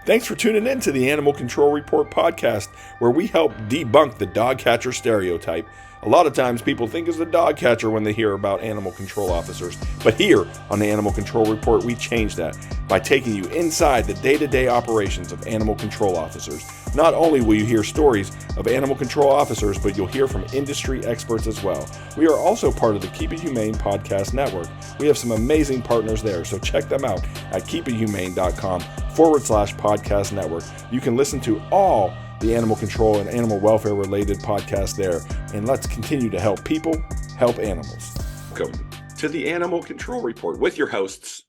Thanks for tuning in to the Animal Control Report podcast, where we help debunk the dog catcher stereotype. A lot of times people think it's the dog catcher when they hear about animal control officers, but here on the Animal Control Report, we change that by taking you inside the day-to-day operations of animal control officers. Not only will you hear stories of animal control officers, but you'll hear from industry experts as well. We are also part of the Keep It Humane podcast network. We have some amazing partners there, so check them out at keepithumane.com/podcast network. You can listen to all the animal control and animal welfare related podcasts there. And let's continue to help people help animals. Welcome to the Animal Control Report with your hosts,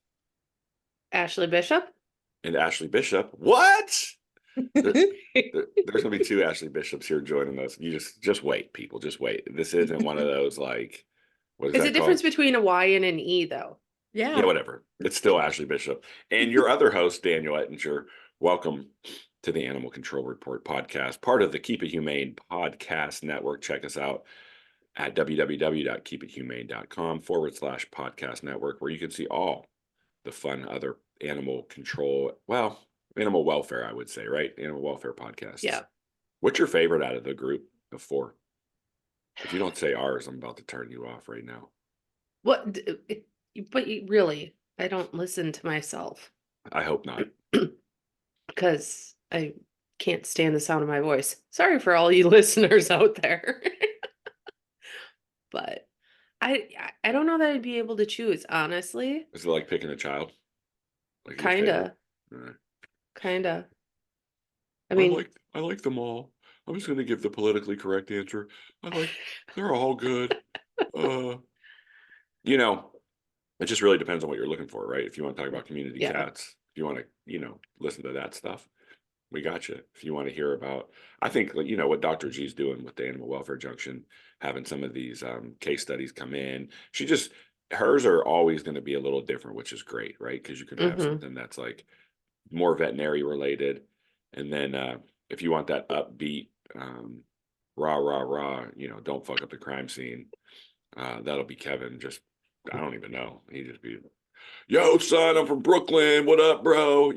Ashlee Bishop and Ashlee Bishop. What? There's going to be two Ashlee Bishops here joining us. You just wait, people. Just wait. This isn't one of those like, what is There's that a difference called? between a Y and an E, though. Yeah, whatever. It's still Ashlee Bishop. And your other host, Daniel Ettinger. Welcome to the Animal Control Report podcast, part of the Keep It Humane podcast network. Check us out at www.keepithumane.com/podcast network, where you can see all the fun other animal control, well, animal welfare, I would say, right? Animal welfare podcasts. Yeah. What's your favorite out of the group of four? If you don't say ours, I'm about to turn you off right now. What? But really, I don't listen to myself I hope not. because I can't stand the sound of my voice. Sorry for all you listeners out there. But I don't know that I'd be able to choose, honestly. Is it like picking a child? Like your Kinda. favorite? Kinda. I mean, I like them all. I'm just going to give the politically correct answer. They're all good. You know, it just really depends on what you're looking for, right? If you want to talk about community Yeah. cats, if you want to, listen to that stuff, we got you. If you want to hear about, I think, what Dr. G's doing with the Animal Welfare Junction, having some of these case studies come in, hers are always going to be a little different, which is great, right? Because you can have something that's like more veterinary related. And then if you want that upbeat, rah, rah, rah, don't fuck up the crime scene, that'll be Kevin. I don't even know. He'd just be, yo, son, I'm from Brooklyn. What up, bro?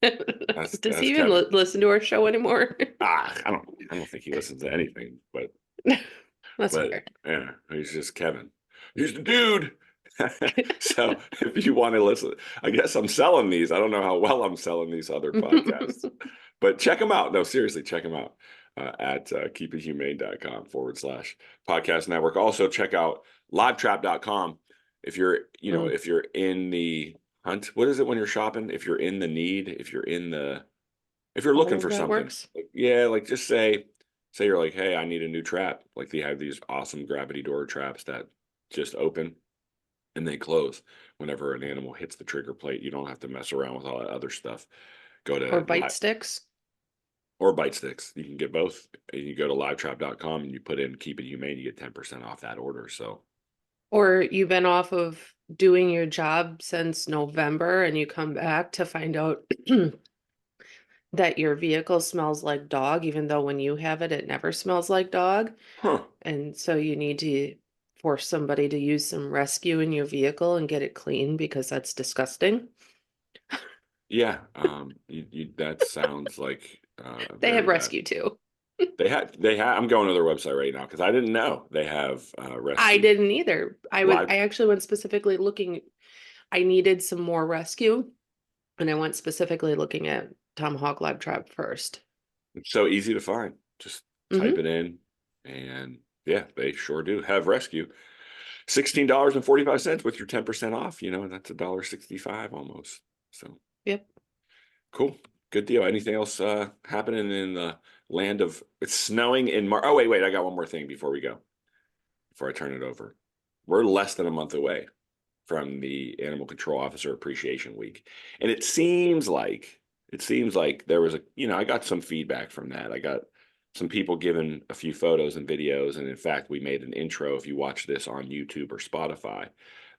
does he even listen to our show anymore? I don't think he listens to anything, but fair. Yeah, he's just Kevin. He's the dude. So if you want to listen, I guess I'm selling these. I don't know how well I'm selling these other podcasts, but check them out. No, seriously, check them out at keepithumane.com/podcast network. Also check out livetrap.com. If you're, if you're in the hunt, what is it when you're shopping? If you're in the need, if you're looking for something, like just say you're like, hey, I need a new trap. Like they have these awesome gravity door traps that just open and they close whenever an animal hits the trigger plate. You don't have to mess around with all that other stuff. Or bite sticks. Or bite sticks. You can get both. And you go to livetrap.com and you put in Keep It Humane, you get 10% off that order. So, or you've been off of doing your job since November and you come back to find out that your vehicle smells like dog, even though when you have it, it never smells like dog. And so you need to force somebody to use some rescue in your vehicle and get it clean because that's disgusting. Yeah. That sounds like they have rescue too. They have. I'm going to their website right now because I didn't know they have rescue. I didn't either. I actually went specifically looking. I needed some more rescue, and I went specifically looking at Tomahawk Live Trap first. It's so easy to find. Just type it in, and yeah, they sure do have rescue. $16.45 with your 10% off. That's $1.65 almost. So yep, cool, good deal. Anything else happening in the land of? It's snowing in March. Oh wait, I got one more thing before we go. Before I turn it over, we're less than a month away from the Animal Control Officer Appreciation Week, and it seems like there was I got some feedback from that. I got some people giving a few photos and videos, and in fact, we made an intro. If you watch this on YouTube or Spotify,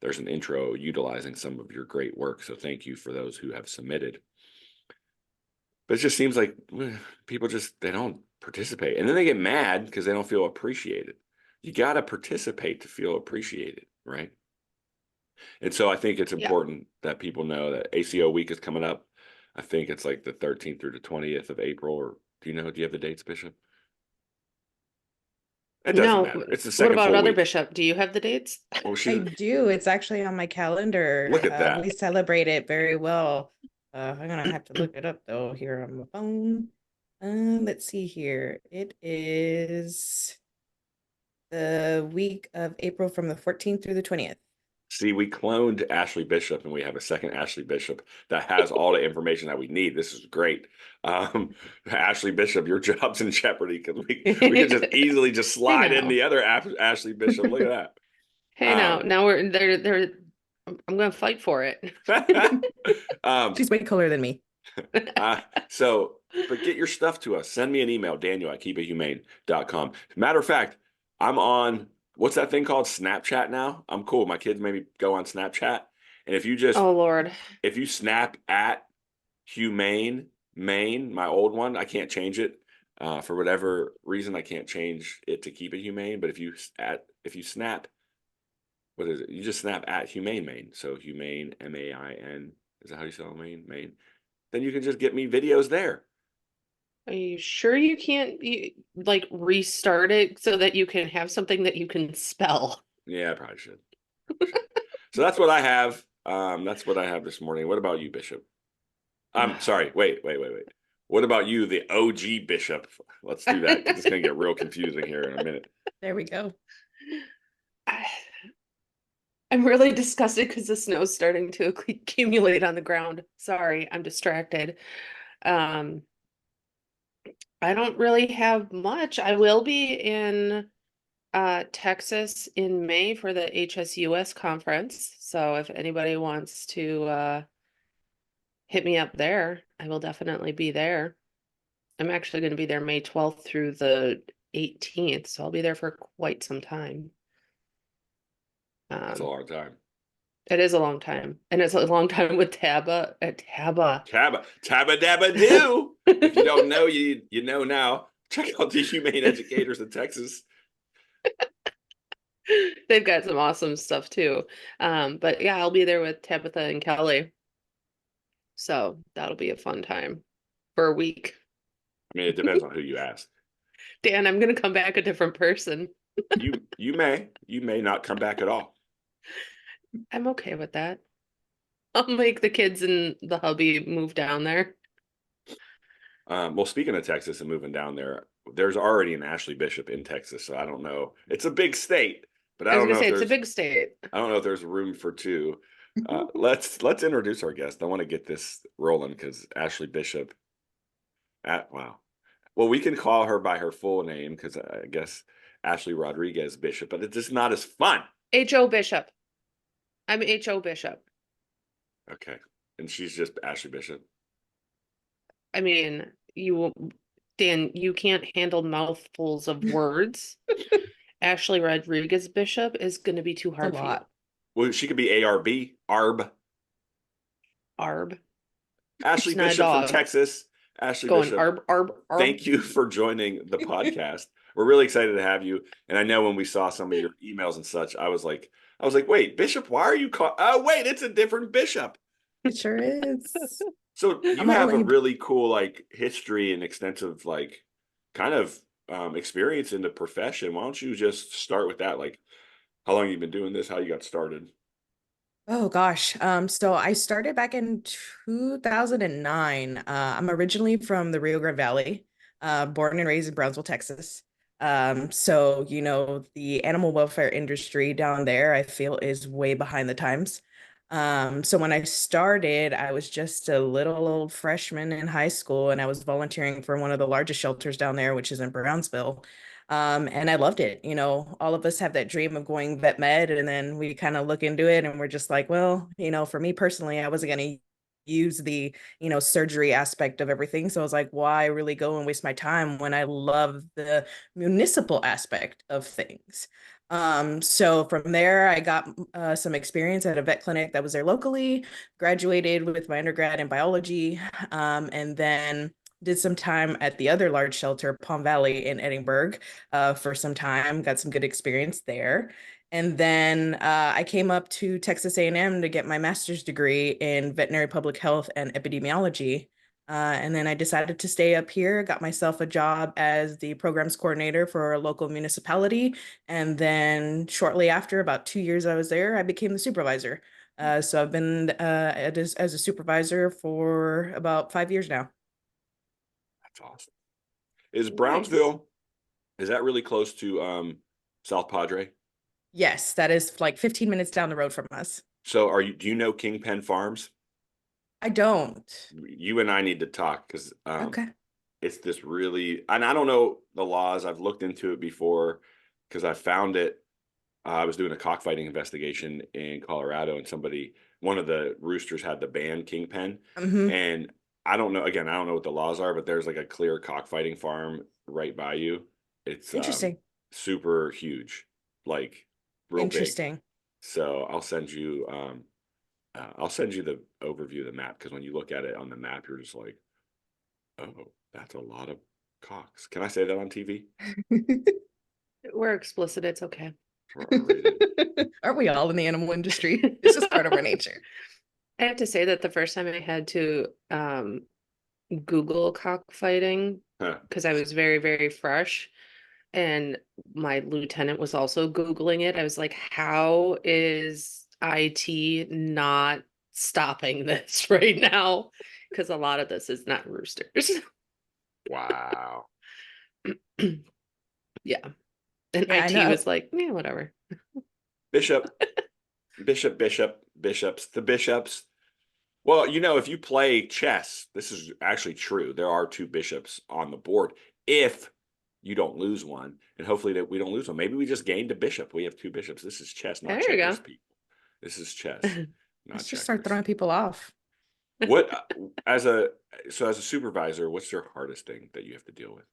there's an intro utilizing some of your great work. So thank you for those who have submitted. But it just seems like people they don't participate, and then they get mad because they don't feel appreciated. You got to participate to feel appreciated, right? And so I think it's important that people know that ACO week is coming up. I think it's like the 13th through the 20th of April, or do you have the dates, Bishop? It doesn't No, matter. It's the what second about full other week. Bishop? Do you have the dates? Oh, I she do. It's actually on my calendar. look at that. We celebrate it very well. I'm gonna have to look it up though here on my phone. Let's see here. It is the week of April from the 14th through the 20th. See, we cloned Ashlee Bishop, and we have a second Ashlee Bishop that has all the information that we need. This is great. Ashlee Bishop, your job's in jeopardy because we could just easily just slide in now. the other Ashlee Bishop. Look at Hey, now we're they're I'm gonna fight for it. that. She's way cooler than me. But get your stuff to us. Send me an email, Daniel at keepithumane.com. Matter of fact, I'm on, what's that thing called? Snapchat now. I'm cool. My kids made me go on Snapchat. And Oh Lord. if you snap at Humane Maine, my old one, I can't change it. For whatever reason, I can't change it to keep it humane. But if you snap, what is it? You just snap at Humane Maine. So Humane, MAIN. Is that how you spell Maine? Maine. Then you can just get me videos there. Are you sure you can't like restart it so that you can have something that you can spell? Yeah, I probably should. So that's what I have. That's what I have this morning. What about you, Bishop? I'm sorry. Wait. What about you, the OG Bishop? Let's do that because it's going to get real confusing here in a minute. There we go. I'm really disgusted because the snow's starting to accumulate on the ground. Sorry, I'm distracted. I don't really have much. I will be in Texas in May for the HSUS conference. So if anybody wants to hit me up there, I will definitely be there. I'm actually going to be there May 12th through the 18th, so I'll be there for quite some time. That's a long time. It is a long time, and it's a long time with Taba. Tabba dabba do. If you don't know, you know now. Check out the Humane Educators in Texas. They've got some awesome stuff too. But yeah, I'll be there with Tabitha and Kelly. So that'll be a fun time for a week. I mean, it depends on who you ask. Dan, I'm gonna come back a different person. You may not come back at all. I'm okay with that. I'll make the kids and the hubby move down there. Well, speaking of Texas and moving down there, there's already an Ashlee Bishop in Texas, so I don't know. It's a big state, but I I was don't gonna know say if it's a there's big state. I don't know if there's room for two. Let's introduce our guest. I want to get this rolling because Ashlee Bishop. Wow. Well, we can call her by her full name because I guess Ashlee Rodriguez Bishop, but it's just not as fun. H.O. Bishop. I'm H.O. Bishop. Okay, and she's just Ashlee Bishop. I mean, Dan, you can't handle mouthfuls of words. Ashlee Rodriguez Bishop is going to be too It's a hard for you. lot. Well, she could be ARB, ARB. Arb. Ashlee not a Bishop from dog. Texas. Ashlee Going Bishop. arb, arb, arb. Thank you for joining the podcast. We're really excited to have you. And I know when we saw some of your emails and such, I was like, wait, Bishop, why are you called? Oh, wait, it's a different Bishop. It sure is. So you I'm have a only- really cool like history and extensive like kind of experience in the profession. Why don't you just start with that? Like how long you've been doing this, how you got started? Oh gosh. So I started back in 2009. I'm originally from the Rio Grande Valley, born and raised in Brownsville, Texas. So the animal welfare industry down there, I feel, is way behind the times. So when I started, I was just a little old freshman in high school, and I was volunteering for one of the largest shelters down there, which is in Brownsville. And I loved it. All of us have that dream of going vet med, and then we kind of look into it and we're just like, well, for me personally, I wasn't going to use the, surgery aspect of everything. So I was like, why really go and waste my time when I love the municipal aspect of things? So from there, I got some experience at a vet clinic that was there locally, graduated with my undergrad in biology, and then did some time at the other large shelter, Palm Valley in Edinburgh, for some time, got some good experience there. And then I came up to Texas A&M to get my master's degree in veterinary public health and epidemiology. And then I decided to stay up here, got myself a job as the programs coordinator for a local municipality. And then shortly after, about 2 years I was there, I became the supervisor. So I've been as a supervisor for about 5 years now. That's awesome. Is Nice. Brownsville, is that really close to South Padre? Yes, that is like 15 minutes down the road from us. So do you know Kingpen Farms? I don't. You and I need to talk because Okay. it's this really, and I don't know the laws. I've looked into it before because I found it. I was doing a cockfighting investigation in Colorado, and one of the roosters had the band Kingpen, Hmm. and I don't know. Again, I don't know what the laws are, but there's like a clear cockfighting farm right by you. It's Interesting. super huge, like real big. Interesting. So I'll send you the overview of the map because when you look at it on the map, you're just like, oh, that's a lot of cocks. Can I say that on TV? We're explicit, it's okay. For R-rated. Aren't we all in the animal industry? It's just part of our nature. I have to say that the first time I had to Google cockfighting, Huh. because I was very, very fresh, and my lieutenant was also Googling it. I was like, how is IT not stopping this right now? Because a lot of this is not roosters. Wow. Yeah. And Yeah, I IT know. was like, yeah, whatever. Bishops, the bishops. Well, if you play chess, this is actually true. There are two bishops on the board if you don't lose one, and hopefully that we don't lose one. Maybe we just gained a bishop. We have two bishops. This is chess, not There you checkers, go. people. This is chess, not Let's just start checkers. throwing people off. What as a supervisor, what's your hardest thing that you have to deal with?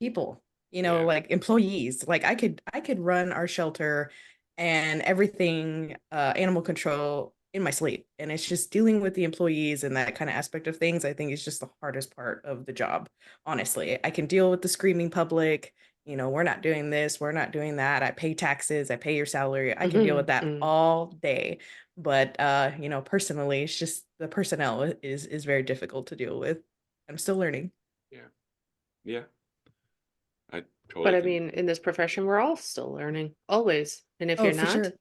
People, Yeah. like employees. Like I could run our shelter and everything, animal control in my sleep. And it's just dealing with the employees and that kind of aspect of things, I think is just the hardest part of the job. Honestly, I can deal with the screaming public, we're not doing this, we're not doing that. I pay taxes, I pay your salary. I can deal with that all day. But personally, it's just the personnel is very difficult to deal with. I'm still learning. Yeah. Yeah. I totally But I can. mean, in this profession, we're all still learning, always. And if Oh, you're for not, sure.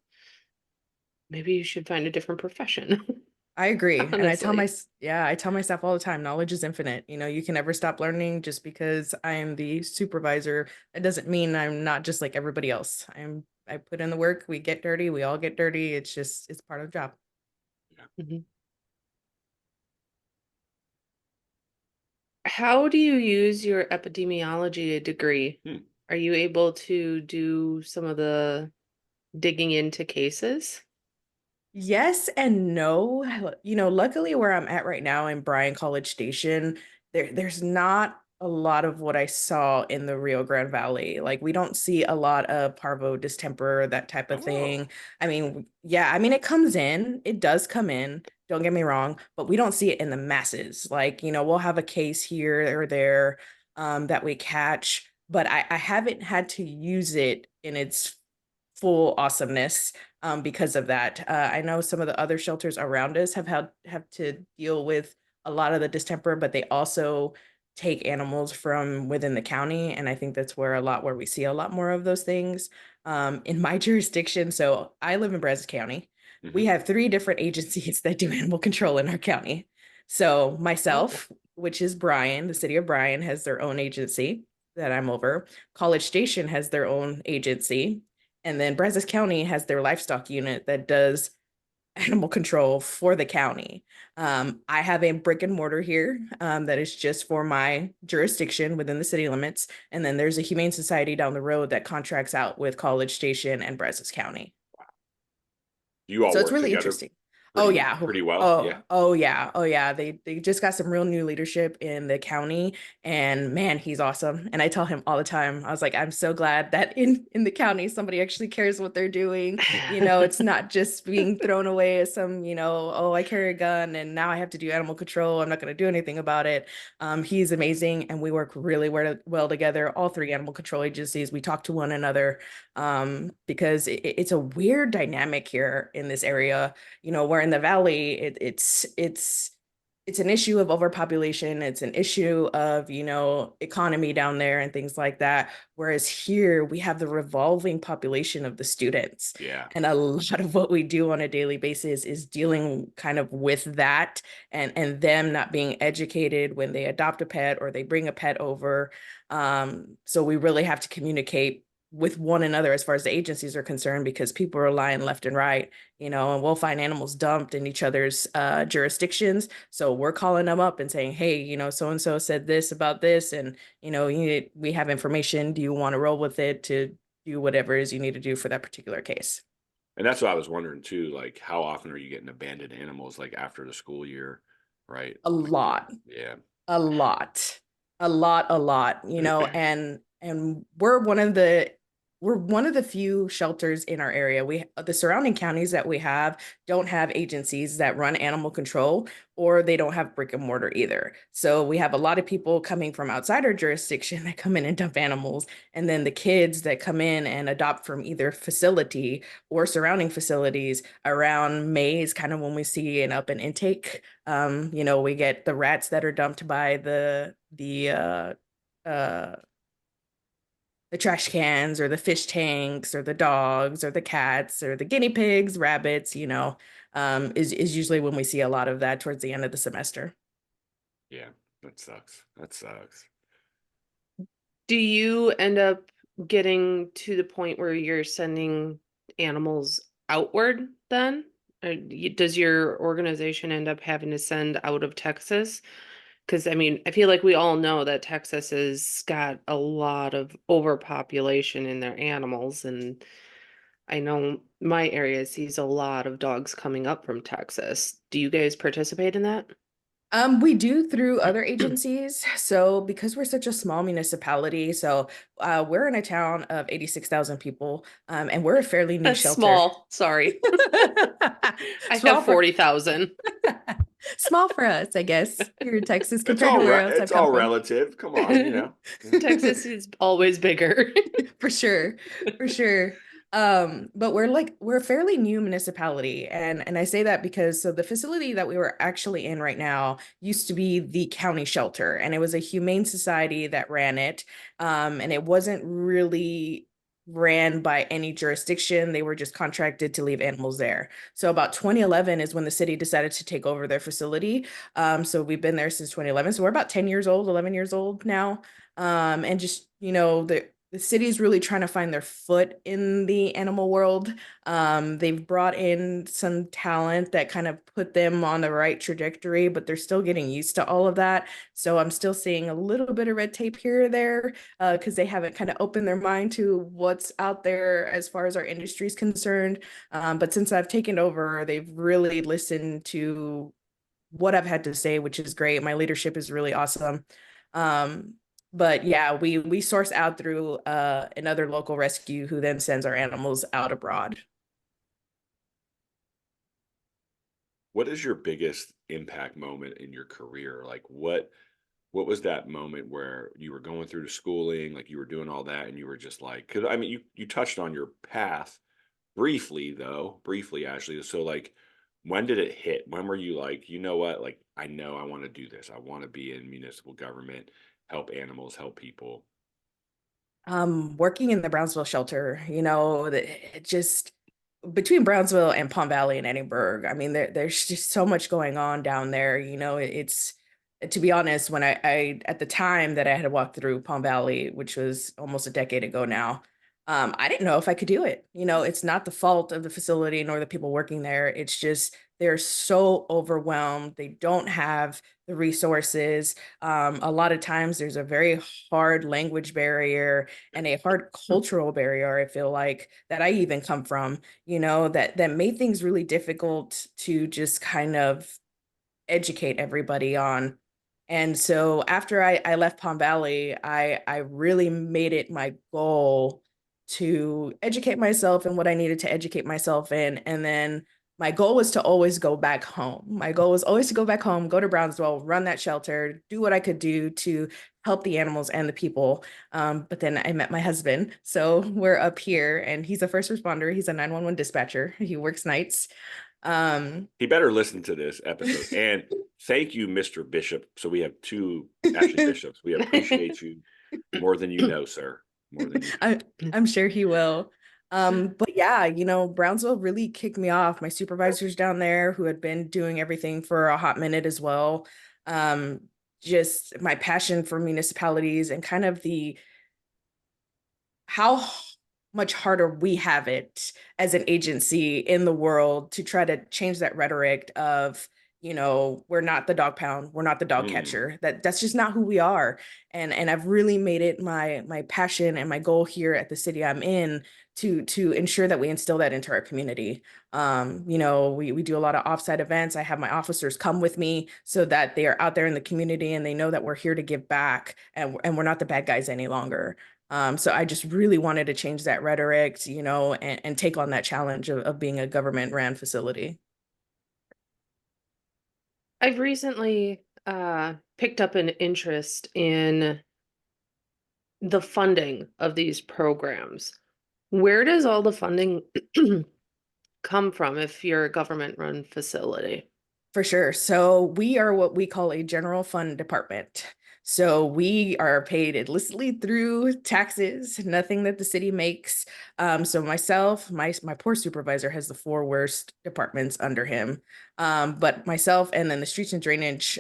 maybe you should find a different profession. I agree. And I tell Honestly. I tell myself all the time, knowledge is infinite. You can never stop learning. Just because I am the supervisor, it doesn't mean I'm not just like everybody else. I put in the work, we get dirty, we all get dirty. It's part of the job. Mhm. How do you use your epidemiology degree? Are you able to do some of the digging into cases? Yes and no. Luckily where I'm at right now in Bryan College Station, there's not a lot of what I saw in the Rio Grande Valley. Like we don't see a lot of parvo distemper, that type of thing. I mean, yeah, it comes in, it does come in, don't get me wrong, but we don't see it in the masses. Like, we'll have a case here or there that we catch, but I haven't had to use it in its full awesomeness because of that. I know some of the other shelters around us have to deal with a lot of the distemper, but they also take animals from within the county, and I think that's where we see a lot more of those things. In my jurisdiction, so I live in Brazos County. We have 3 different agencies that do animal control in our county. So myself, which is Bryan, the city of Bryan has their own agency that I'm over. College Station has their own agency. And then Brazos County has their livestock unit that does animal control for the county. I have a brick and mortar here that is just for my jurisdiction within the city limits. And then there's a humane society down the road that contracts out with College Station and Brazos County. You all So it's work really together? interesting. Oh yeah. pretty well. Yeah. Oh yeah. Oh yeah. They just got some real new leadership in the county, and man, he's awesome. And I tell him all the time, I was like, I'm so glad that in the county somebody actually cares what they're doing. It's not just being thrown away as some, oh, I carry a gun and now I have to do animal control. I'm not going to do anything about it. He's amazing, and we work really well together. All three animal control agencies, we talk to one another, because it's a weird dynamic here in this area. Where in the valley, it's an issue of overpopulation. It's an issue of, economy down there and things like that. Whereas here we have the revolving population of the students. Yeah. And a lot of what we do on a daily basis is dealing kind of with that, and them not being educated when they adopt a pet or they bring a pet over. So we really have to communicate with one another as far as the agencies are concerned, because people are lying left and right, and we'll find animals dumped in each other's jurisdictions. So we're calling them up and saying, hey, so and so said this about this, and we have information. Do you want to roll with it to do whatever it is you need to do for that particular case? And that's what I was wondering too, like how often are you getting abandoned animals like after the school year, right? A lot. Yeah. A lot. A lot, and we're one of the few shelters in our area. The surrounding counties that we have don't have agencies that run animal control, or they don't have brick and mortar either. So we have a lot of people coming from outside our jurisdiction that come in and dump animals, and then the kids that come in and adopt from either facility or surrounding facilities. Around May is kind of when we see an up in intake. We get the rats that are dumped by uh the trash cans, or the fish tanks, or the dogs, or the cats, or the guinea pigs, rabbits, is usually when we see a lot of that towards the end of the semester. Yeah. That sucks. That sucks. Do you end up getting to the point where you're sending animals outward then? Or does your organization end up having to send out of Texas? Because I mean, I feel like we all know that Texas has got a lot of overpopulation in their animals, and I know my area sees a lot of dogs coming up from Texas. Do you guys participate in that? We do through other agencies. So because we're such a small municipality, so we're in a town of 86,000 people, and we're a fairly new That's shelter. small. Sorry. I Small have for 40,000. small for us, I guess, here in Texas It's compared all to where right. else I've It's come all from. relative. Come on. Texas is always bigger. For sure, for sure. But we're a fairly new municipality, and I say that because so the facility that we were actually in right now used to be the county shelter, and it was a humane society that ran it. And it wasn't really ran by any jurisdiction. They were just contracted to leave animals there. So about 2011 is when the city decided to take over their facility. So we've been there since 2011. So we're about 10 years old, 11 years old now. And just, the city's really trying to find their foot in the animal world. They've brought in some talent that kind of put them on the right trajectory, but they're still getting used to all of that. So I'm still seeing a little bit of red tape here or there, because they haven't kind of opened their mind to what's out there as far as our industry is concerned. But since I've taken over, they've really listened to what I've had to say, which is great. My leadership is really awesome. Um, but yeah, we source out through another local rescue who then sends our animals out abroad. What is your biggest impact moment in your career? Like what was that moment where you were going through the schooling, like you were doing all that and you were just like, because I mean you touched on your path briefly though, briefly, Ashley. So like when did it hit? When were you like, you know what, like I know I want to do this. I want to be in municipal government, help animals, help people. Working in the Brownsville shelter, it just between Brownsville and Palm Valley and Edinburgh, I mean, there's just so much going on down there. It's to be honest, when I at the time that I had walked through Palm Valley, which was almost a decade ago now, I didn't know if I could do it. It's not the fault of the facility nor the people working there. It's just they're so overwhelmed. They don't have the resources. A lot of times there's a very hard language barrier and a hard cultural barrier, I feel like, that I even come from, that made things really difficult to just kind of educate everybody on. And so after I left Palm Valley, I really made it my goal to educate myself in what I needed to educate myself in. And then my goal was to always go back home. My goal was always to go back home, go to Brownsville, run that shelter, do what I could do to help the animals and the people. But then I met my husband. So we're up here and he's a first responder. He's a 911 dispatcher. He works nights. He better listen to this episode. And thank you, Mr. Bishop. So we have two Ashlee Bishops. We appreciate you more than you know, sir. More than you know. I'm sure he will. But yeah, Brownsville really kicked me off. My supervisors down there who had been doing everything for a hot minute as well. Just my passion for municipalities and kind of how much harder we have it as an agency in the world to try to change that rhetoric of, we're not the dog pound, we're not the dog catcher. That's just not who we are. And I've really made it my passion and my goal here at the city I'm in to ensure that we instill that into our community. We do a lot of offsite events. I have my officers come with me so that they are out there in the community and they know that we're here to give back and we're not the bad guys any longer. So I just really wanted to change that rhetoric, and take on that challenge of being a government ran facility. I've recently picked up an interest in the funding of these programs. Where does all the funding come from if you're a government-run facility? For sure. So we are what we call a general fund department. So we are paid illicitly through taxes, nothing that the city makes. So myself, my poor supervisor has the four worst departments under him. But myself and then the streets and drainage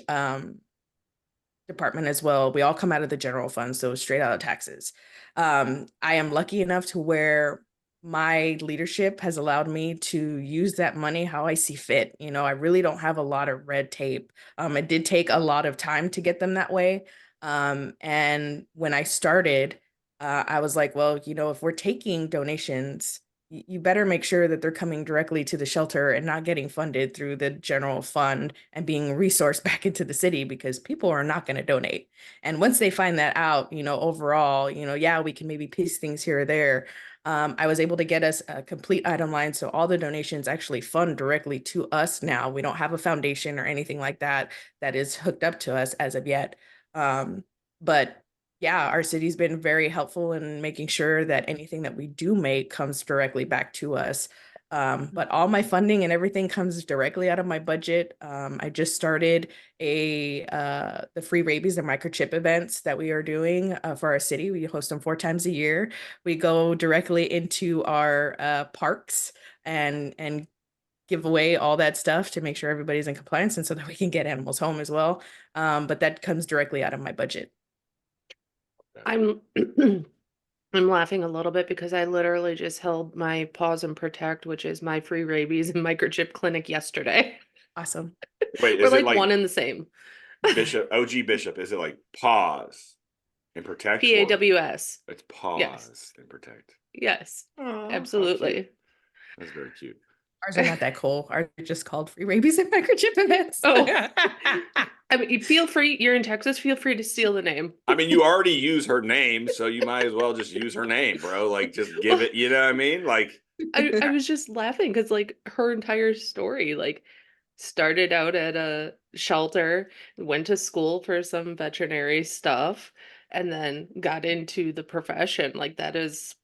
department as well, we all come out of the general fund, so straight out of taxes. I am lucky enough to where my leadership has allowed me to use that money how I see fit. I really don't have a lot of red tape. It did take a lot of time to get them that way. And when I started, I was like, well, if we're taking donations, you better make sure that they're coming directly to the shelter and not getting funded through the general fund and being resourced back into the city, because people are not going to donate. And once they find that out, overall, yeah, we can maybe piece things here or there. I was able to get us a complete item line. So all the donations actually fund directly to us now. We don't have a foundation or anything like that is hooked up to us as of yet. But yeah, our city's been very helpful in making sure that anything that we do make comes directly back to us. But all my funding and everything comes directly out of my budget. I just started the free rabies and microchip events that we are doing for our city. We host them 4 times a year. We go directly into our parks and give away all that stuff to make sure everybody's in compliance and so that we can get animals home as well. But that comes directly out of my budget. I'm I'm laughing a little bit because I literally just held my Pause and Protect, which is my free rabies and microchip clinic yesterday. Awesome. Wait, We're is it like one and the same. Bishop, OG Bishop? Is it like pause and protect? PAWS. It's pause Yes. and protect. Yes, Oh, absolutely. that's very cute. Ours are not that cool. Ours are just called free rabies and microchip events. Oh, I mean, feel free. You're in Texas. Feel free to steal the name. I mean, you already use her name, so you might as well just use her name, bro. Like, just give it. You know what I mean? Like, I was just laughing because like her entire story, like started out at a shelter, went to school for some veterinary stuff, and then got into the profession. Like that is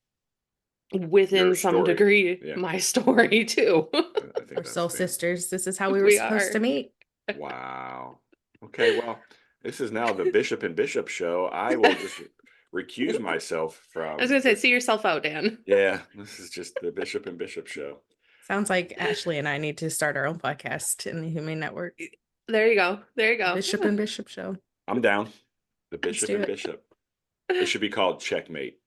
within your some story. degree Yeah. my story too. I think We're that's soul fair. sisters. This is how we were We supposed are. to meet. Wow. Okay, well, this is now the Bishop and Bishop show. I will just recuse myself from. I was gonna say, see yourself out, Dan. Yeah, this is just the Bishop and Bishop show. Sounds like Ashlee and I need to start our own podcast in the Humane Network. There you go. There you go. Bishop and Bishop show. I'm down. The Let's Bishop do and it. Bishop. It should be called Checkmate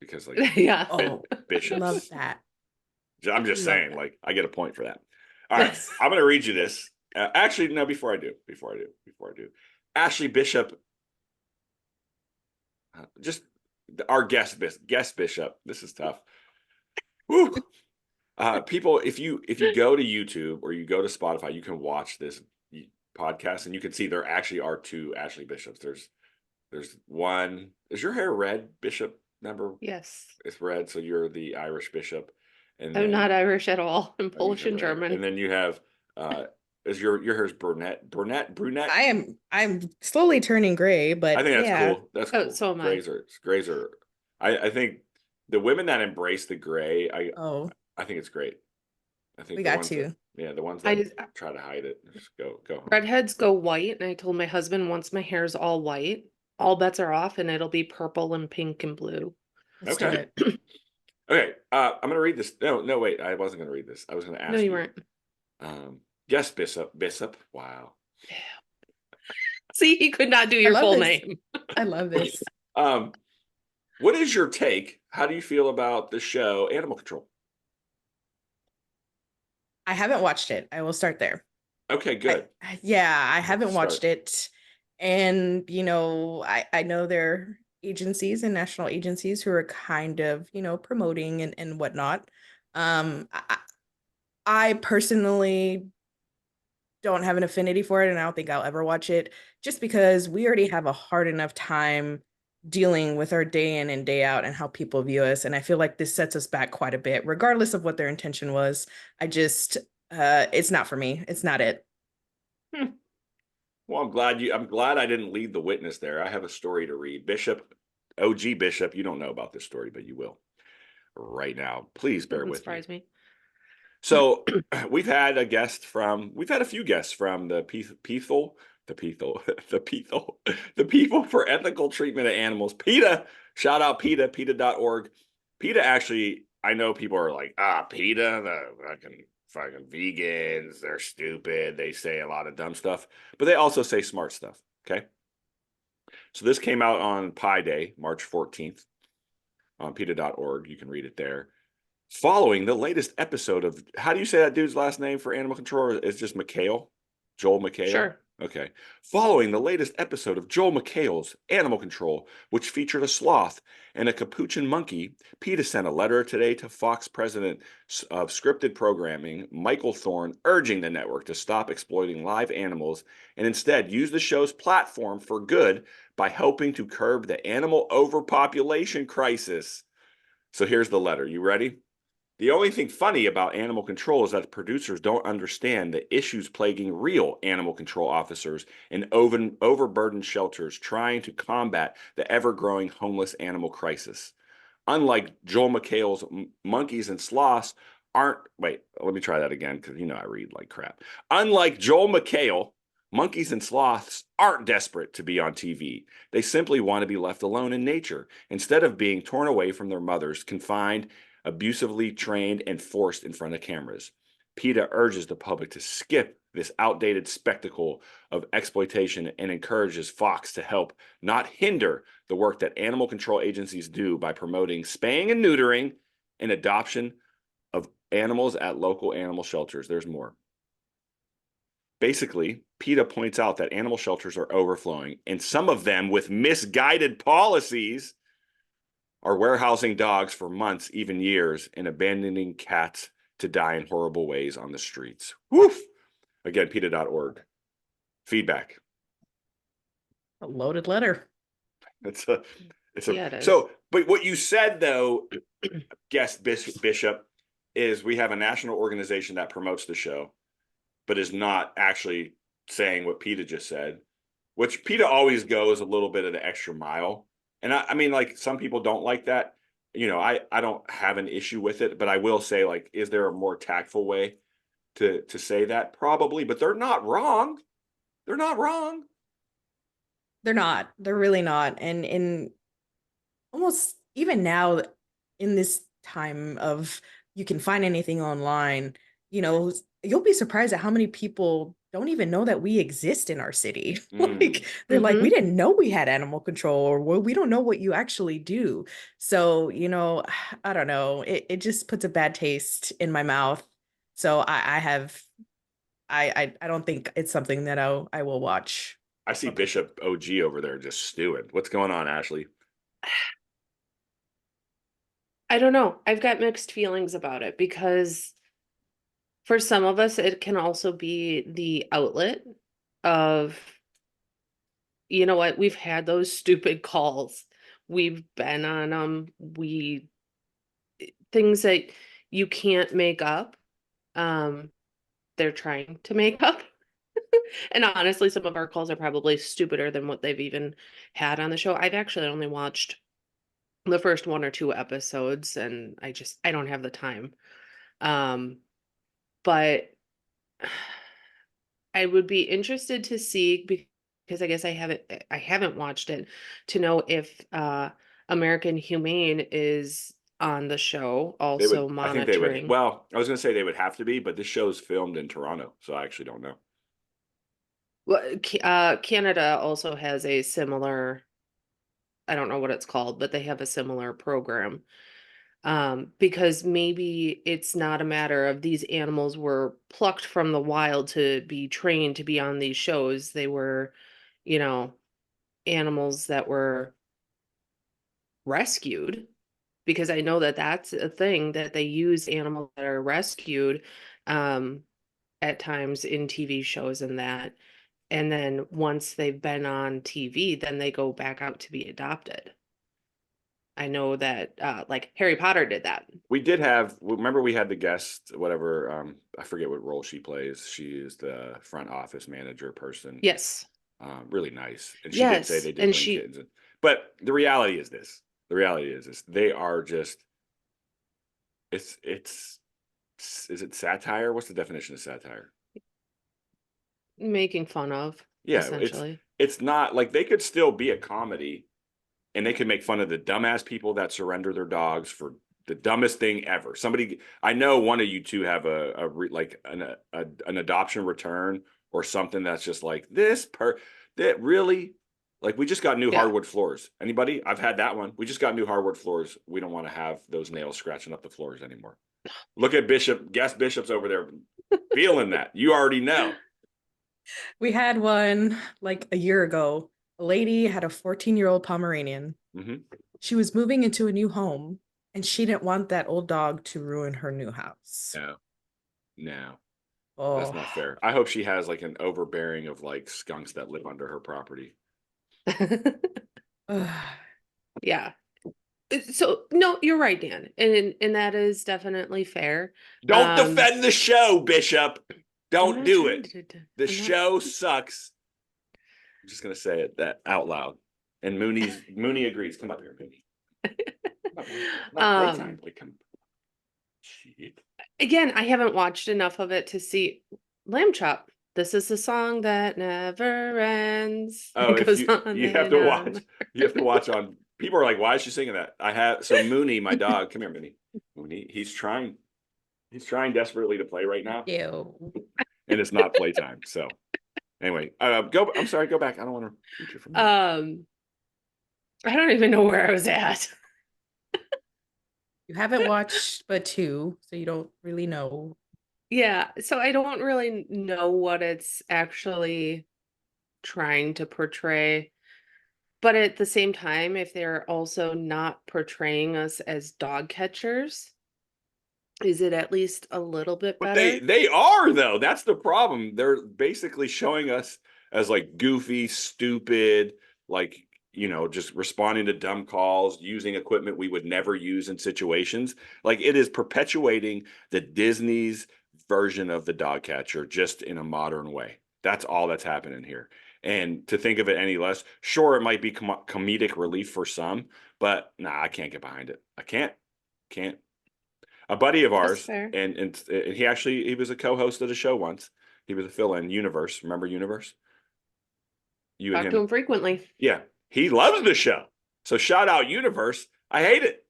because, like, Yeah. Oh, bishops. love that. I'm just saying, Love like, I get a point for that. All right, I'm going to read you this. Actually, no, before I do. Ashlee Bishop, just our guest bishop. This is tough. Woo. People, if you go to YouTube or you go to Spotify, you can watch this podcast and you can see there actually are two Ashlee Bishops. There's one. Is your hair red, Bishop? Remember? Yes. It's red, so you're the Irish Bishop. And I'm then, not Irish at all. I'm you Polish have and red. German. And then you have is your hair's brunette? I'm slowly turning gray, but I think that's yeah. cool. That's Oh, cool. so am I. Grays are. I think the women that embrace the gray, Oh, I think it's great. I think we the got ones to. the ones that I try to hide it, just go home. redheads go white, and I told my husband once my hair's all white, all bets are off, and it'll be purple and pink and blue. Let's do Okay. it. Okay, I'm gonna read this. No, wait, I wasn't gonna read this. I was gonna ask No, you you. weren't. Yes, Bishop. Wow. See, he could not do I your love full this. name. I love this. What is your take? How do you feel about the show Animal Control? I haven't watched it. I will start there. Okay, good. I haven't watched Start. it. And, I know there are agencies and national agencies who are kind of, promoting and whatnot. I personally don't have an affinity for it, and I don't think I'll ever watch it, just because we already have a hard enough time dealing with our day in and day out and how people view us. And I feel like this sets us back quite a bit, regardless of what their intention was. It's not for me. It's not it. Well, I'm glad I didn't lead the witness there. I have a story to read. Bishop, OG Bishop, you don't know about this story, but you will right now. Please bear Doesn't with me. surprise me. So we've had a few guests from the People for Ethical Treatment of Animals. PETA, shout out PETA, PETA.org. PETA actually, I know people are like, PETA, the fucking vegans, they're stupid. They say a lot of dumb stuff, but they also say smart stuff. Okay. So this came out on Pi Day, March 14th on PETA.org. You can read it there. Following the latest episode of, how do you say that dude's last name for animal control? It's just McHale? Joel McHale? Sure. Okay. Following the latest episode of Joel McHale's Animal Control, which featured a sloth and a capuchin monkey, PETA sent a letter today to Fox president of scripted programming, Michael Thorne, urging the network to stop exploiting live animals and instead use the show's platform for good by helping to curb the animal overpopulation crisis. So here's the letter. You ready? The only thing funny about animal control is that producers don't understand the issues plaguing real animal control officers in overburdened shelters trying to combat the ever-growing homeless animal crisis. Unlike Joel McHale's monkeys and sloths wait, let me try that again because I read like crap. Unlike Joel McHale, monkeys and sloths aren't desperate to be on TV. They simply want to be left alone in nature instead of being torn away from their mothers, confined, abusively trained, and forced in front of cameras. PETA urges the public to skip this outdated spectacle of exploitation and encourages Fox to help, not hinder, the work that animal control agencies do by promoting spaying and neutering and adoption of animals at local animal shelters. There's more. Basically, PETA points out that animal shelters are overflowing, and some of them, with misguided policies, are warehousing dogs for months, even years, and abandoning cats to die in horrible ways on the streets. Woof! Again, PETA.org. Feedback. A loaded letter. Yeah, it is. So, but what you said though, guest Bishop, is we have a national organization that promotes the show, but is not actually saying what PETA just said, which PETA always goes a little bit of the extra mile. And I mean, like, some people don't like that. I don't have an issue with it, but I will say, like, is there a more tactful way to say that? Probably, but they're not wrong. They're not wrong. They're not. They're really not. And in almost even now, in this time of you can find anything online, you'll be surprised at how many people don't even know that we exist in our city. Like, they're like, we didn't know we had animal control, or well, we don't know what you actually do. So, I don't know. It just puts a bad taste in my mouth. So I don't think it's something that I will watch. I see Bishop OG over there just stewing. What's going on, Ashlee? I don't know. I've got mixed feelings about it because for some of us, it can also be the outlet of, you know what, we've had those stupid calls. We've been on them. Things that you can't make up. They're trying to make up. And honestly, some of our calls are probably stupider than what they've even had on the show. I've actually only watched the first one or two episodes, and I don't have the time. Um, but I would be interested to see, because I guess I haven't watched it, to know if American Humane is on the show They would, also I think they would, monitoring. well, I was going to say they would have to be, but this show's filmed in Toronto, so I actually don't know. Well, Canada also has a similar, I don't know what it's called, but they have a similar program. Because maybe it's not a matter of these animals were plucked from the wild to be trained to be on these shows. They were, you know, animals that were rescued, because I know that that's a thing that they use animals that are rescued um at times in TV shows and that. And then once they've been on TV, then they go back out to be adopted. I know that like Harry Potter did that. We did have, remember we had the guest, whatever, I forget what role she plays. She is the front office manager person. Yes. Really nice. And she did say Yes. they did And bring she, kittens in. But the reality is this. The reality is this. They are just, it's, is it satire? What's the definition of satire? making fun of, Yeah, essentially. it's not like they could still be a comedy and they could make fun of the dumbass people that surrender their dogs for the dumbest thing ever. Somebody, I know one of you two have like an adoption return or something that's just like that really, like we just got new Yeah. hardwood floors. Anybody? I've had that one. We just got new hardwood floors. We don't want to have those nails scratching up the floors anymore. Look at guest Bishop's over there feeling that. You already know. We had one like a year ago. A lady had a 14-year-old Pomeranian. Mm-hmm. She was moving into a new home and she didn't want that old dog to ruin her new house. No, that's Oh, not fair. I hope she has like an overbearing of like skunks that live under her property. ugh. Yeah. So no, you're right, Dan. And that is definitely fair. Don't defend the show, Bishop. I'm Don't not do trying it. to, The I'm not. show sucks. I'm just gonna say it that out loud. And Mooney agrees. Come up here, Mooney. Not playtime. Like, come. Shit. Again, I haven't watched enough of it to see Lamb Chop. This is the song that never ends. Oh, It if goes on you have and to on. watch, you have to watch on. People are like, "Why is she singing that?" I have so Mooney, my dog. Come here, Mooney. Mooney, he's trying. He's trying desperately to play right now, Ew. and it's not playtime. So anyway, go. I'm sorry. Go back. I don't want to keep you from that. I don't even know where I was at. You haven't watched but two, so you don't really know. Yeah, so I don't really know what it's actually trying to portray. But at the same time, if they're also not portraying us as dog catchers, is it at least a little bit But better? they are though. That's the problem. They're basically showing us as like goofy, stupid, like just responding to dumb calls, using equipment we would never use in situations. Like it is perpetuating the Disney's version of the dog catcher just in a modern way. That's all that's happening here. And to think of it any less, sure, it might be comedic relief for some, but nah, I can't get behind it. I can't. A buddy of That's ours, fair. and he was a co-host of the show once. He was a fill-in. Universe, remember Universe? You and Talk to him, him frequently. yeah. He loves the show. So shout out Universe. I hate it.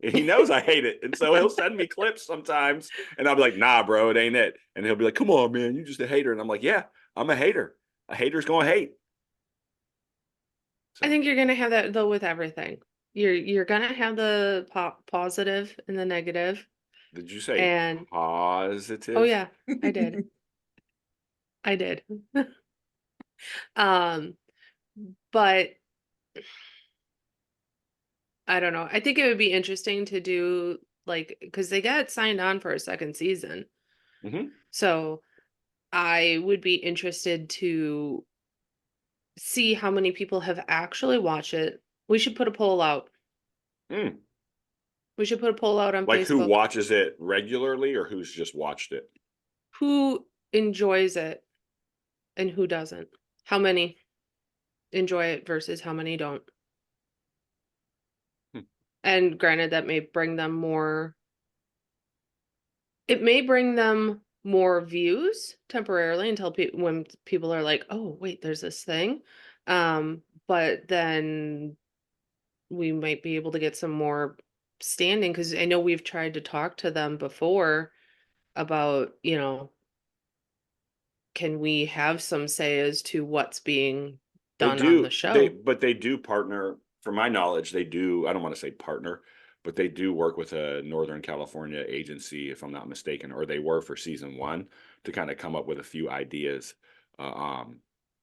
And he knows I hate it, and so he'll send me clips sometimes, and I'll be like, "Nah, bro, it ain't it." And he'll be like, "Come on, man, you just a hater." And I'm like, "Yeah, I'm a hater. A hater's gonna hate." I So think you're gonna have that though with everything. You're gonna have the positive and the negative. Did you say And oh positive? yeah, I did. I did. Um, but I don't know. I think it would be interesting to do like because they got signed on for a second season. Hmm. So I would be interested to see how many people have actually watched it. We should put a poll out. Mm. We should put a poll out on Like who Facebook. watches it regularly or who's just watched it? Who enjoys it and who doesn't? How many enjoy it versus how many don't? Hmm. And granted, that may bring them more, it may bring them more views temporarily until when people are like, oh, wait, there's this thing. But then we might be able to get some more standing because I know we've tried to talk to them before about, can we have some say as to what's being They done on the do, show? but they do partner, from my knowledge, they do, I don't want to say partner, but they do work with a Northern California agency, if I'm not mistaken, or they were for season one to kind of come up with a few ideas. Uh, um,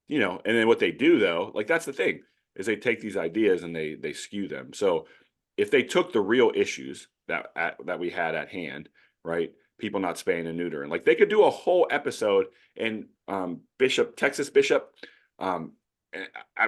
and then what they do though, like that's the thing, is they take these ideas and they skew them. So if they took the real issues that we had at hand, right? People not spaying and neutering, like they could do a whole episode and Texas Bishop, um,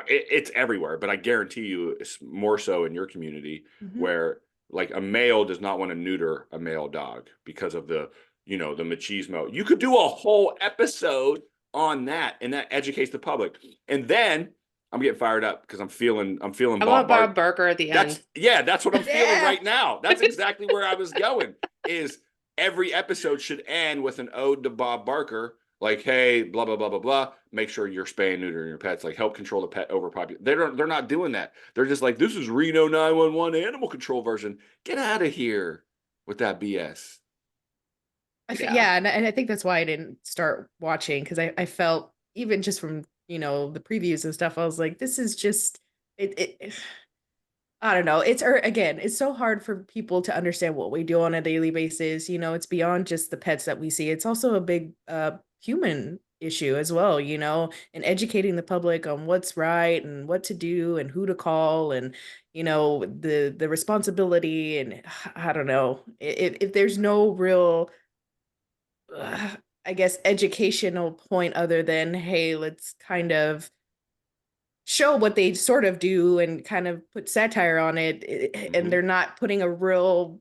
it's everywhere, but I guarantee you it's more so in your community Mhm. where like a male does not want to neuter a male dog because of the machismo. You could do a whole episode on that and that educates the public. And then I'm getting fired up because I'm feeling I want Bob Bob Bark. Barker at the end. That's what I'm feeling Yeah. right now. That's exactly where I was going. Is every episode should end with an ode to Bob Barker, like, hey, blah blah blah blah blah. Make sure you're spaying and neutering your pets, like help control the pet overpopulation. They're not doing that. They're just like, this is Reno 911 animal control version. Get out of here with that BS. Yeah. Yeah, and I think that's why I didn't start watching because I felt even just from the previews and stuff, I was like, this is just it. I don't know. Again, it's so hard for people to understand what we do on a daily basis. It's beyond just the pets that we see. It's also a big human issue as well, and educating the public on what's right and what to do and who to call and the responsibility and I don't know. If there's no real I guess educational point other than hey, let's kind of show what they sort of do and kind of put satire on it, and Mm-hmm. they're not putting a real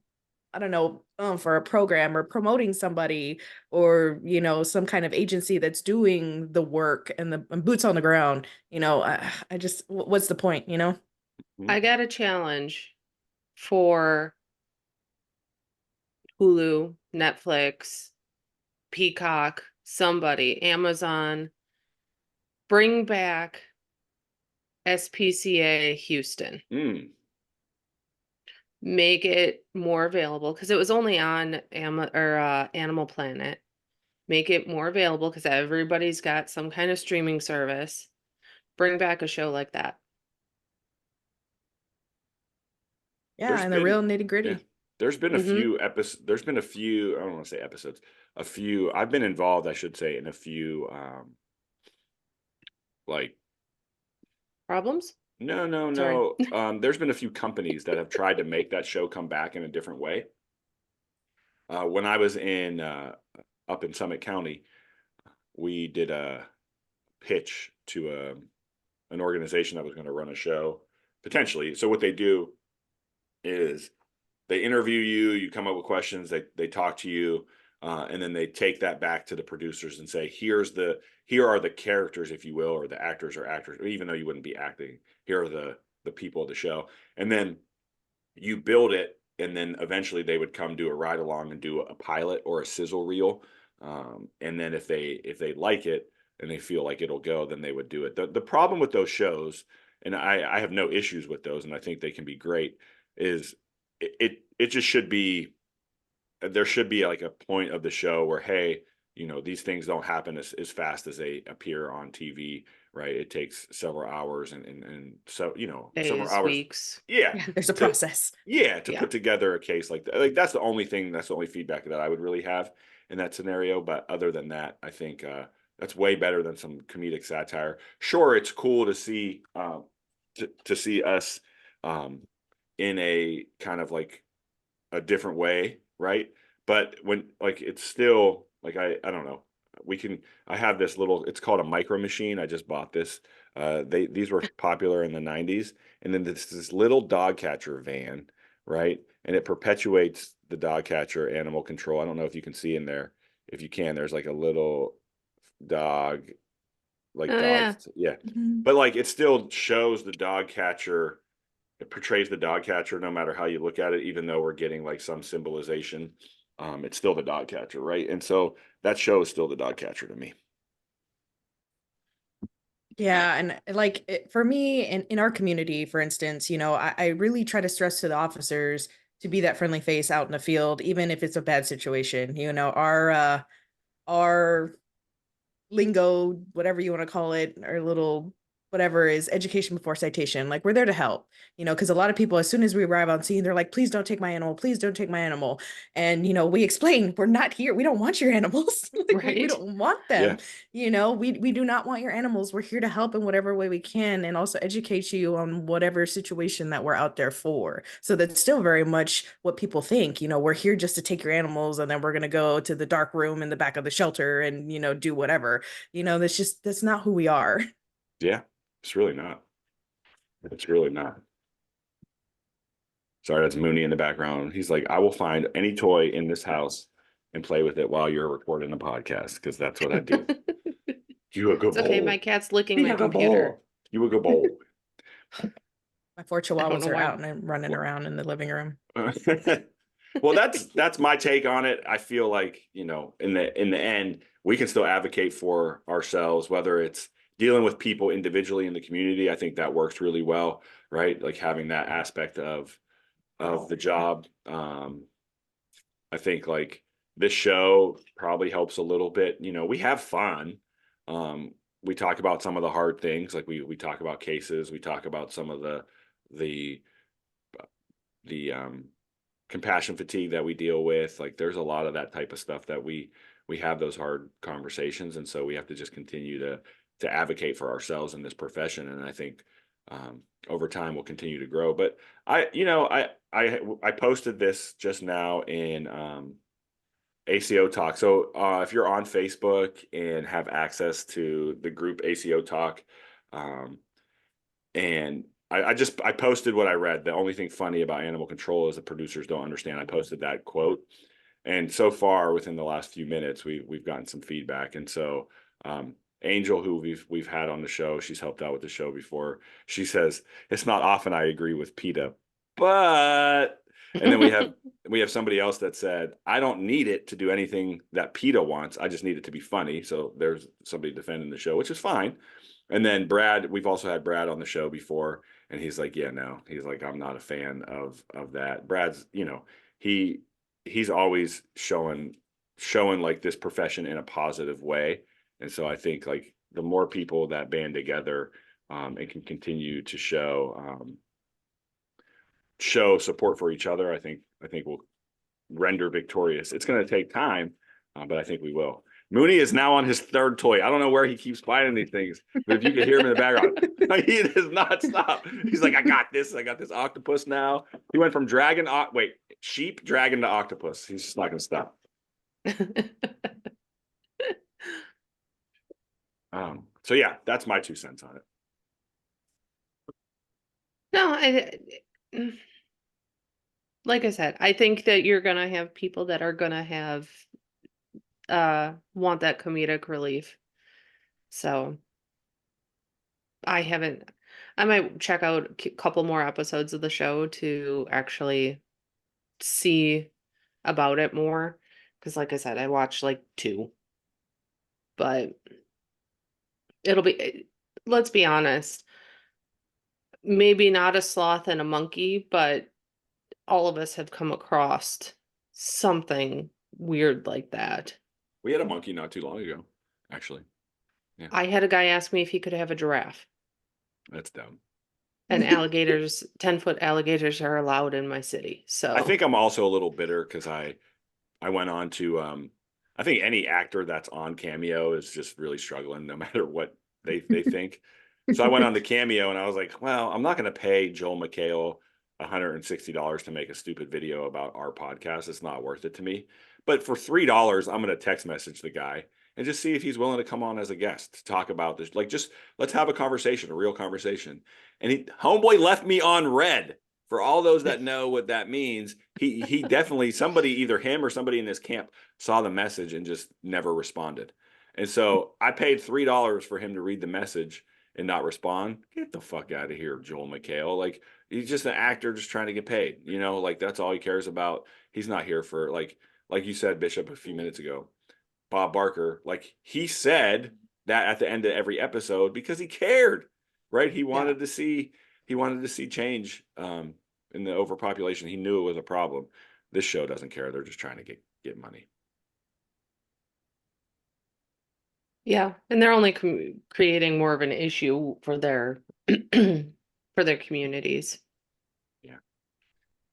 I don't know for a program or promoting somebody or some kind of agency that's doing the work and the and boots on the ground. I just what's the point? Mm-hmm. I got a challenge for Hulu, Netflix, Peacock, somebody, Amazon, bring back SPCA Houston. Mm. Make it more available because it was only on Animal Planet. Make it more available because everybody's got some kind of streaming service. Bring back a show like that. Yeah, There's and the real been nitty yeah, gritty. there's been a Mm-hmm. few episodes. There's been a few. I don't want to say episodes. A few. I've been involved, I should say, in a few. Like Problems? no, no, Sorry. no. There's been a few companies that have tried to make that show come back in a different way. When I was in up in Summit County, we did a pitch to an organization that was going to run a show potentially. So what they do is they interview you, you come up with questions, they talk to you, and then they take that back to the producers and say, here are the characters, if you will, or the actors or actors, even though you wouldn't be acting. Here are the people of the show, and then you build it, and then eventually they would come do a ride along and do a pilot or a sizzle reel, and then if they like it and they feel like it'll go, then they would do it. The problem with those shows, and I have no issues with those, and I think they can be great, is it just should be there should be like a point of the show where hey, you know, these things don't happen as fast as they appear on TV, right? It takes several hours and so, you know, several Days, hours. weeks. Yeah. Yeah, there's a To, process. to Yeah. put together a case like that. Like that's the only thing, that's the only feedback that I would really have in that scenario. But other than that, I think that's way better than some comedic satire. Sure, it's cool to see to see us in a kind of like a different way, right? But when like it's still like I don't know. We can I have this little, it's called a micro machine. I just bought this. These were popular in the 90s. And then this little dog catcher van, right? And it perpetuates the dog catcher animal control. I don't know if you can see in there. If you can, there's like a little dog, like Oh yeah. dogs. Yeah. Mhm. But like it still shows the dog catcher, it portrays the dog catcher no matter how you look at it, even though we're getting like some symbolization. It's still the dog catcher, right? And so that show is still the dog catcher to me. Yeah, and like for me in our community, for instance, I really try to stress to the officers to be that friendly face out in the field, even if it's a bad situation. Our lingo, whatever you want to call it, our little whatever is education before citation. Like we're there to help, because a lot of people, as soon as we arrive on scene, they're like, please don't take my animal, please don't take my animal. And we explain, we're not here, we don't want your animals. Like we Right. don't want Yeah. them. We do not want your animals. We're here to help in whatever way we can, and also educate you on whatever situation that we're out there for. So that's still very much what people think. We're here just to take your animals, and then we're going to go to the dark room in the back of the shelter and do whatever. That's not who we are. Yeah. It's really not. It's really not. Sorry, that's Mooney in the background. He's like, I will find any toy in this house and play with it while you're recording a podcast, because that's what I do. You a good It's okay. boy. My cat's licking You my a good computer. boy. You a good boy. My four I don't know chihuahuas are why. out and I'm running around in the living room. Well, that's my take on it. I feel like, in the end, we can still advocate for ourselves, whether it's dealing with people individually in the community. I think that works really well, right? Like having that aspect of the job. I think like this show probably helps a little bit. We have fun. We talk about some of the hard things, like we talk about cases, we talk about some of the the compassion fatigue that we deal with. Like there's a lot of that type of stuff that we have those hard conversations, and so we have to just continue to advocate for ourselves in this profession. And I think over time we'll continue to grow. But I posted this just now in ACO Talk. So if you're on Facebook and have access to the group ACO Talk, and I posted what I read. The only thing funny about animal control is the producers don't understand. I posted that quote, and so far within the last few minutes, we've gotten some feedback. And so Angel, who we've had on the show, she's helped out with the show before. She says it's not often I agree with PETA, but. And then we have somebody else that said, I don't need it to do anything that PETA wants. I just need it to be funny. So there's somebody defending the show, which is fine. And then Brad, we've also had Brad on the show before, and he's like, yeah, no, he's like, I'm not a fan of that. Brad's, he's always showing like this profession in a positive way. And so I think like the more people that band together and can continue to show support for each other, I think we'll render victorious. It's going to take time, but I think we will. Mooney is now on his third toy. I don't know where he keeps finding these things, but if you can hear him in the background, he does not stop. He's like, I got this octopus now. He went from sheep, dragon to octopus. He's just not going to stop. So yeah, that's my 2 cents on it. No, like I said, I think that you're gonna have people that are gonna have want that comedic relief. So I might check out a couple more episodes of the show to actually see about it more. Because like I said, I watched like 2. But let's be honest, maybe not a sloth and a monkey, but all of us have come across something weird like that. We had a monkey not too long ago, actually. I had a guy ask me if he could have a giraffe. That's dumb. And alligators, 10-foot alligators are allowed in my city. So I think I'm also a little bitter because I went on to I think any actor that's on Cameo is just really struggling no matter what they think. So I went on the Cameo and I was like, well, I'm not going to pay Joel McHale $160 to make a stupid video about our podcast. It's not worth it to me. But for $3, I'm going to text message the guy and just see if he's willing to come on as a guest to talk about this. Like, just let's have a conversation, a real conversation. And homeboy left me on red. For all those that know what that means, he definitely, somebody, either him or somebody in his camp, saw the message and just never responded. And so I paid $3 for him to read the message and not respond. Get the fuck out of here, Joel McHale. Like, he's just an actor just trying to get paid. Like, that's all he cares about. He's not here for, like you said, Bishop, a few minutes ago, Bob Barker, like, he said that at the end of every episode because he cared, right? He wanted to see change in the overpopulation. He knew it was a problem. This show doesn't care. They're just trying to get money. yeah, and they're only creating more of an issue for their for their communities. Yeah.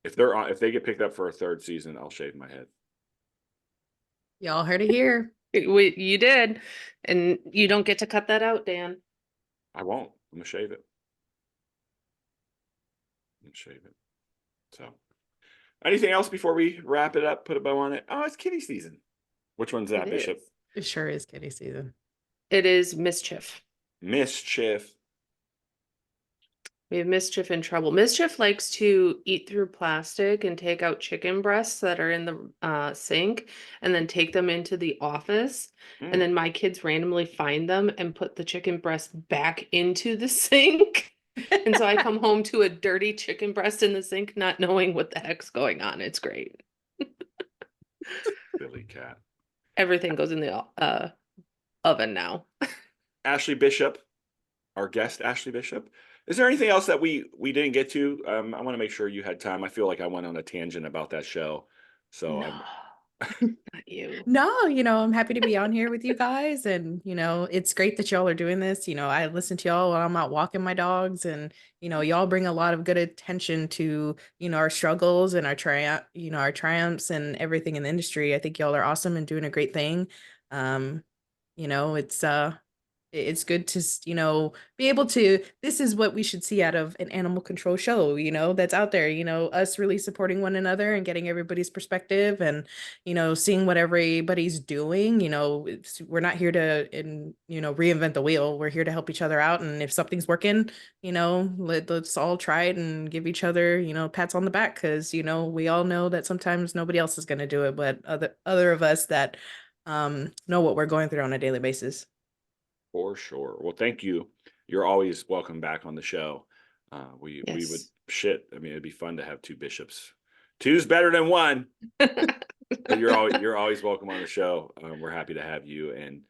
If they get picked up for a third season, I'll shave my head. Y'all heard it here. You did, and you don't get to cut that out, Dan. I won't. I'm gonna shave it. So, anything else before we wrap it up? Put a bow on it. Oh, it's kitty season. Which one's that, It Bishop? is. It sure is kitty season. It is mischief. Mischief. We have Mischief in trouble. Mischief likes to eat through plastic and take out chicken breasts that are in the sink and then take them into the office. And then my kids randomly find them and put the chicken breast back into the sink. And so I come home to a dirty chicken breast in the sink, not knowing what the heck's going on. It's great. Billy cat. Everything goes in the oven now. Ashlee Bishop, our guest, Ashlee Bishop. Is there anything else that we didn't get to? I want to make sure you had time. I feel like I went on a tangent about that show. So No, not you. No, I'm happy to be on here with you guys. And, it's great that y'all are doing this. I listen to y'all while I'm out walking my dogs. And, y'all bring a lot of good attention to, our struggles and our triumphs and everything in the industry. I think y'all are awesome and doing a great thing. It's good to be able to, this is what we should see out of an animal control show, that's out there, us really supporting one another and getting everybody's perspective and seeing what everybody's doing. We're not here to reinvent the wheel. We're here to help each other out, and if something's working, let's all try it and give each other pats on the back, because we all know that sometimes nobody else is going to do it but other of us that know what we're going through on a daily basis. For sure. Well, thank you. You're always welcome back on the show. We would Yes. I mean, it'd be fun to have two bishops. Two's better than one. But you're always welcome on the show. We're happy to have you, and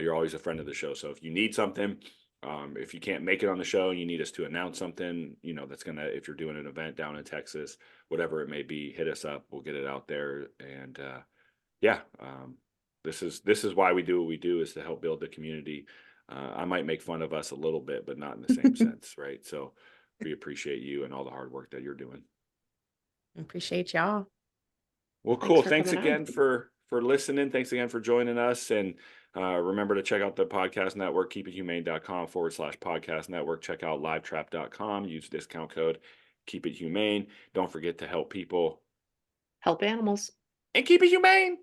you're always a friend of the show. So if you need something, if you can't make it on the show and you need us to announce something, that's if you're doing an event down in Texas, whatever it may be, hit us up. We'll get it out there. And this is why we do what we do, is to help build the community. I might make fun of us a little bit, but not in the same sense, right? So we appreciate you and all the hard work that you're doing. Appreciate y'all. Well, cool. Thanks Thanks for coming again for listening. Thanks again for joining us. And remember to check out the podcast network, keepithumane.com/podcast network. Check out livetrap.com. Use discount code Keep It Humane. Don't forget to help people. Help animals. And keep it humane.